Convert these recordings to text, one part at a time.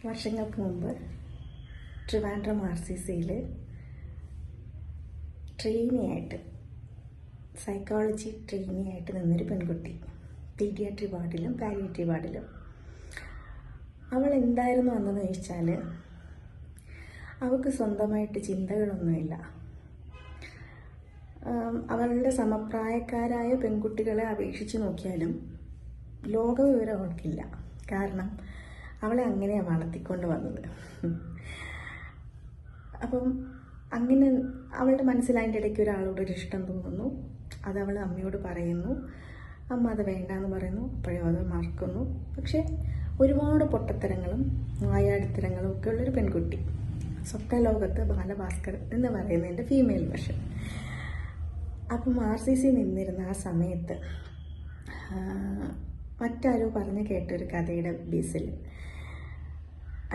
വർഷങ്ങൾക്ക് മുമ്പ് ട്രിവാൻഡ്രം RCCയിൽ ട്രെയിനിയായിട്ട് സൈക്കോളജി ട്രെയിനിയായിട്ട് നിന്നൊരു പെൺകുട്ടി, പീഡിയാട്രി വാർഡിലും പാലിയേറ്റീവ് വാർഡിലും. അവൾ എന്തായിരുന്നു വന്നതെന്ന് ചോദിച്ചാൽ, അവൾക്ക് സ്വന്തമായിട്ട് ചിന്തകളൊന്നുമില്ല. അവളുടെ സമപ്രായക്കാരായ പെൺകുട്ടികളെ അപേക്ഷിച്ച് നോക്കിയാലും ലോകവിവരം അവൾക്കില്ല. കാരണം അവളെ അങ്ങനെയാണ് വളർത്തിക്കൊണ്ട് വന്നത്. അപ്പം അങ്ങനെ അവളുടെ മനസ്സിൽ അതിൻ്റെ ഇടയ്ക്ക് ഒരാളോടൊരു ഇഷ്ടം തോന്നുന്നു. അത് അവൾ അമ്മയോട് പറയുന്നു. അമ്മ അത് വേണ്ടാന്ന് പറയുന്നു. അപ്പോഴും അത് മറക്കുന്നു. പക്ഷേ ഒരുപാട് പൊട്ടത്തരങ്ങളും വായാടിത്തരങ്ങളും ഒക്കെ ഉള്ളൊരു പെൺകുട്ടി. സ്വപ്നലോകത്ത് ബാലഭാസ്കർ എന്ന് പറയുന്നതിൻ്റെ ഫീമെയിൽ വെർഷൻ. അപ്പം RCC നിന്നിരുന്ന ആ സമയത്ത് മറ്റാരോ പറഞ്ഞു കേട്ടൊരു കഥയുടെ ബേസിൽ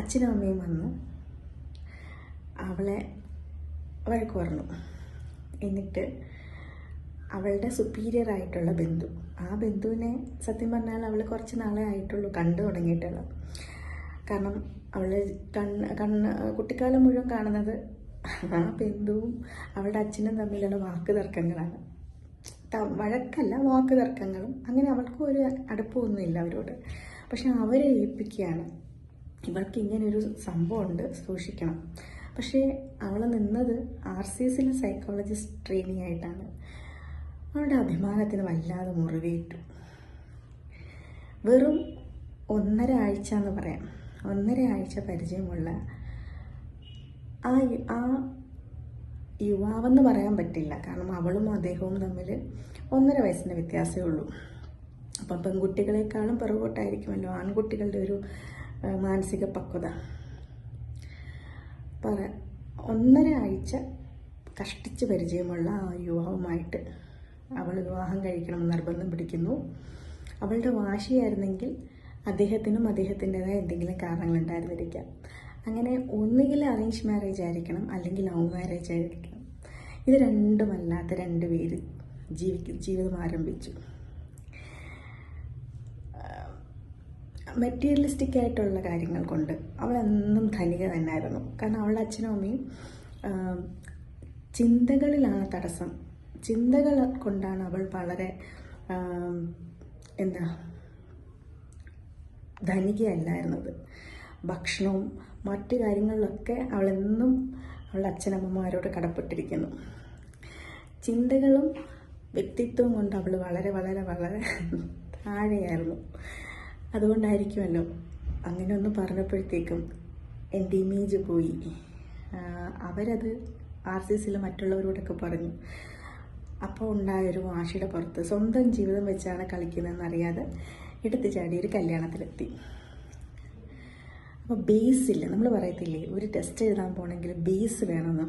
അച്ഛനും അമ്മയും വന്നു അവളെ വഴക്ക് പറഞ്ഞു. എന്നിട്ട് അവളുടെ സുപ്പീരിയർ ആയിട്ടുള്ള ബന്ധു, ആ ബന്ധുവിനെ സത്യം പറഞ്ഞാൽ അവൾ കുറച്ച് നാളെ ആയിട്ടുള്ളൂ കണ്ടു തുടങ്ങിയിട്ടുള്ളത്. കാരണം അവൾ കുട്ടിക്കാലം മുഴുവൻ കാണുന്നത് ആ ബന്ധുവും അവളുടെ അച്ഛനും തമ്മിലുള്ള വാക്ക് തർക്കങ്ങളാണ്. വഴക്കല്ല, വാക്ക് തർക്കങ്ങളും. അങ്ങനെ അവൾക്ക് ഒരു അടുപ്പമൊന്നുമില്ല അവരോട്. പക്ഷെ അവരെ ഏൽപ്പിക്കുകയാണ്, ഇവൾക്ക് ഇങ്ങനൊരു സംഭവമുണ്ട്, സൂക്ഷിക്കണം. പക്ഷേ അവൾ നിന്നത് RCCയിൽ സൈക്കോളജിസ്റ്റ് ട്രെയിനിങ് ആയിട്ടാണ്. അവളുടെ അഭിമാനത്തിന് വല്ലാതെ മുറിവേറ്റു. വെറും 1.5 ആഴ്ച എന്ന് പറയാം, 1.5 ആഴ്ച പരിചയമുള്ള ആ യുവാവെന്ന് പറയാൻ പറ്റില്ല. കാരണം അവളും അദ്ദേഹവും തമ്മിൽ 1.5 വയസ്സിൻ്റെ വ്യത്യാസമേ ഉള്ളൂ. അപ്പം പെൺകുട്ടികളെക്കാളും പിറകോട്ടായിരിക്കുമല്ലോ ആൺകുട്ടികളുടെ ഒരു മാനസിക പക്വത. 1.5 ആഴ്ച കഷ്ടിച്ച് പരിചയമുള്ള ആ യുവാവുമായിട്ട് അവൾ വിവാഹം കഴിക്കണമെന്ന് നിർബന്ധം പിടിക്കുന്നു. അവളുടെ വാശിയായിരുന്നെങ്കിൽ അദ്ദേഹത്തിനും അദ്ദേഹത്തിൻ്റെതായ എന്തെങ്കിലും കാരണങ്ങളുണ്ടായിരുന്നിരിക്കാം. അങ്ങനെ ഒന്നുകിൽ അറേഞ്ച് മാരേജ് ആയിരിക്കണം, അല്ലെങ്കിൽ ലവ് മാരേജ് ആയിരിക്കണം. ഇത് രണ്ടുമല്ലാത്ത 2 പേര് ജീവിതം ആരംഭിച്ചു. മെറ്റീരിയലിസ്റ്റിക് ആയിട്ടുള്ള കാര്യങ്ങൾ കൊണ്ട് അവൾ എന്നും ധനിക തന്നെയായിരുന്നു. കാരണം അവളുടെ അച്ഛനും അമ്മയും ചിന്തകളിലാണ് തടസ്സം. ചിന്തകൾ കൊണ്ടാണ് അവൾ വളരെ ധനികയല്ലായിരുന്നത്. ഭക്ഷണവും മറ്റു കാര്യങ്ങളിലൊക്കെ അവളെന്നും അവളുടെ അച്ഛനമ്മമാരോട് കടപ്പെട്ടിരിക്കുന്നു. ചിന്തകളും വ്യക്തിത്വവും കൊണ്ട് അവൾ വളരെ വളരെ വളരെ താഴെയായിരുന്നു. അതുകൊണ്ടായിരിക്കുമല്ലോ അങ്ങനെ ഒന്ന് പറഞ്ഞപ്പോഴത്തേക്കും എൻ്റെ ഇമേജ് പോയി. അവരത് RCCയിൽ മറ്റുള്ളവരോടൊക്കെ പറഞ്ഞു. അപ്പോൾ ഉണ്ടായൊരു വാശിയുടെ പുറത്ത് സ്വന്തം ജീവിതം വെച്ചാണ് കളിക്കുന്നതെന്നറിയാതെ എടുത്തു ചാടി ഒരു കല്യാണത്തിലെത്തി. അപ്പോൾ ബേസില്ല, നമ്മൾ പറയത്തില്ലേ ഒരു ടെസ്റ്റ് എഴുതാൻ പോകണമെങ്കിൽ ബേസ് വേണമെന്ന്,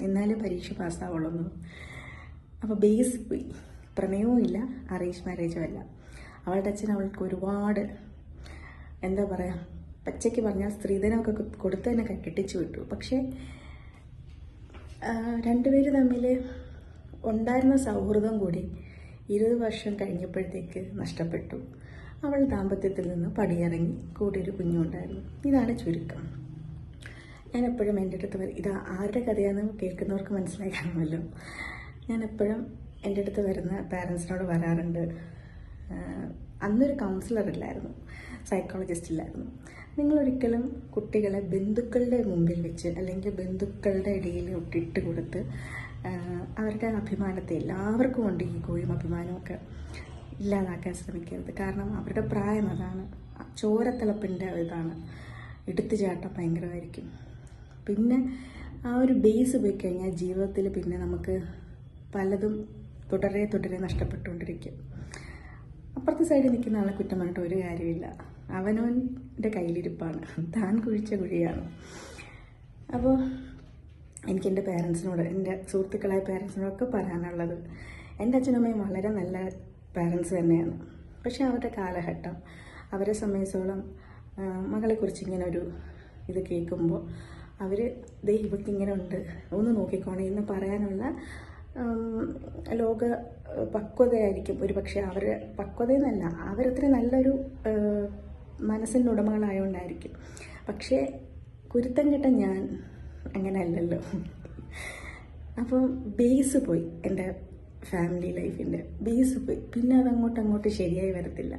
എന്നാലും പരീക്ഷ പാസ്സാവുള്ളൂ. അപ്പോൾ ബേസ് പോയി. പ്രണയവും ഇല്ല, അറേഞ്ച് മാരേജും അല്ല. അവളുടെ അച്ഛൻ അവൾക്ക് ഒരുപാട് പച്ചയ്ക്ക് പറഞ്ഞാൽ സ്ത്രീധനമൊക്കെ കൊടുത്ത് തന്നെ കെട്ടിച്ചു വിട്ടു. പക്ഷേ 2 പേര് തമ്മിൽ ഉണ്ടായിരുന്ന സൗഹൃദം കൂടി 20 വർഷം കഴിഞ്ഞപ്പോഴത്തേക്ക് നഷ്ടപ്പെട്ടു. അവൾ ദാമ്പത്യത്തിൽ നിന്ന് പടിയിറങ്ങി, കൂടി ഒരു കുഞ്ഞുണ്ടായിരുന്നു. ഇതാണ് ചുരുക്കം. ഞാൻ എപ്പോഴും എൻ്റെ അടുത്ത് ഇത് ആരുടെ കഥയാണെന്ന് കേൾക്കുന്നവർക്ക് മനസ്സിലായി കാണുമല്ലോ. ഞാൻ എപ്പോഴും എൻ്റെ അടുത്ത് വരുന്ന പാരൻസിനോട് പറയാറുണ്ട്, അന്നൊരു കൗൺസിലർ ഇല്ലായിരുന്നു, സൈക്കോളജിസ്റ്റ് ഇല്ലായിരുന്നു. നിങ്ങളൊരിക്കലും കുട്ടികളെ ബന്ധുക്കളുടെ മുമ്പിൽ വെച്ച് അല്ലെങ്കിൽ ബന്ധുക്കളുടെ ഇടയിൽ ഇട്ട് കൊടുത്ത് അവരുടെ അഭിമാനത്തെ, എല്ലാവർക്കും ഉണ്ട് ഈഗോയും അഭിമാനവും ഒക്കെ, ഇല്ലാതാക്കാൻ ശ്രമിക്കരുത്. കാരണം അവരുടെ പ്രായം അതാണ്, ചോരത്തിളപ്പിൻ്റെ ഇതാണ്, എടുത്തുചാട്ടം ഭയങ്കരമായിരിക്കും. പിന്നെ ആ ഒരു ബേസ് പോയി കഴിഞ്ഞാൽ ജീവിതത്തിൽ പിന്നെ നമുക്ക് പലതും തുടരെ നഷ്ടപ്പെട്ടുകൊണ്ടിരിക്കും. അപ്പുറത്തെ സൈഡിൽ നിൽക്കുന്ന ആളെ കുറ്റം പറഞ്ഞിട്ട് ഒരു കാര്യമില്ല. അവനവൻ്റെ കയ്യിലിരിപ്പാണ്, താൻ കുഴിച്ച കുഴിയാണ്. അപ്പോൾ എനിക്ക് എൻ്റെ പേരൻസിനോട്, എൻ്റെ സുഹൃത്തുക്കളായ പേരൻസിനോടൊക്കെ പറയാനുള്ളത്, എൻ്റെ അച്ഛനമ്മയും വളരെ നല്ല പേരൻസ് തന്നെയാണ്. പക്ഷെ അവരുടെ കാലഘട്ടം, അവരെ സംബന്ധിച്ചോളം മകളെക്കുറിച്ച് ഇങ്ങനെ ഒരു ഇത് കേൾക്കുമ്പോൾ അവർ ഇവർക്ക് ഇങ്ങനെ ഉണ്ട്, ഒന്ന് നോക്കിക്കോണേ എന്ന് പറയാനുള്ള ലോക പക്വതയായിരിക്കും ഒരു പക്ഷേ. അവരുടെ പക്വതയെന്നല്ല, അവരത്ര നല്ലൊരു മനസ്സിൻ്റെ ഉടമകളായതുകൊണ്ടായിരിക്കും. പക്ഷേ കുരുത്തം കെട്ട ഞാൻ അങ്ങനെ അല്ലല്ലോ. അപ്പം ബേസ് പോയി, എൻ്റെ ഫാമിലി ലൈഫിൻ്റെ ബേസ് പോയി. പിന്നെ അതങ്ങോട്ട് ശരിയായി വരത്തില്ല.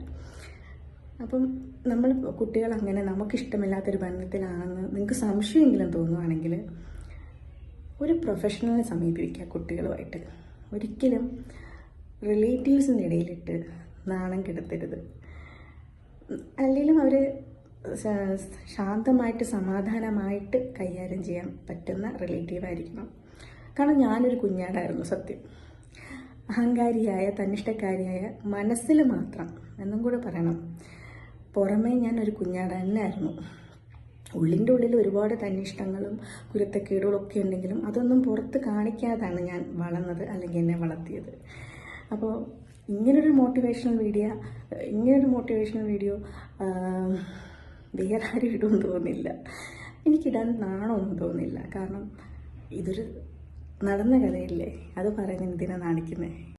അപ്പം നമ്മൾ കുട്ടികൾ അങ്ങനെ നമുക്കിഷ്ടമില്ലാത്തൊരു ബന്ധത്തിലാണെന്ന് നിങ്ങൾക്ക് സംശയമെങ്കിലും തോന്നുവാണെങ്കിൽ ഒരു പ്രൊഫഷണലിനെ സമീപിക്കുക കുട്ടികളുമായിട്ട്. ഒരിക്കലും റിലേറ്റീവ്സിൻ്റെ ഇടയിലിട്ട് നാണം കെടുത്തരുത്. അല്ലെങ്കിലും അവർ ശാന്തമായിട്ട് സമാധാനമായിട്ട് കൈകാര്യം ചെയ്യാൻ പറ്റുന്ന റിലേറ്റീവായിരിക്കണം. കാരണം ഞാനൊരു കുഞ്ഞാടായിരുന്നു സത്യം. അഹങ്കാരിയായ, തന്നിഷ്ടക്കാരിയായ, മനസ്സിൽ മാത്രം എന്നും കൂടെ പറയണം, പുറമേ ഞാനൊരു കുഞ്ഞാട് തന്നെയായിരുന്നു. ഉള്ളിൻ്റെ ഉള്ളിൽ ഒരുപാട് തന്നിഷ്ടങ്ങളും കുരുത്തക്കേടുകളും ഒക്കെ ഉണ്ടെങ്കിലും അതൊന്നും പുറത്ത് കാണിക്കാതാണ് ഞാൻ വളർന്നത്, അല്ലെങ്കിൽ എന്നെ വളർത്തിയത്. അപ്പോൾ ഇങ്ങനൊരു മോട്ടിവേഷണൽ വീഡിയോ വേറെ ആരും ഇടുമെന്ന് തോന്നുന്നില്ല. എനിക്കിടാൻ നാണമൊന്നും തോന്നില്ല. കാരണം ഇതൊരു നടന്ന കഥയല്ലേ, അത് പറയുന്നത് എന്തിനാ നാണിക്കുന്നത്?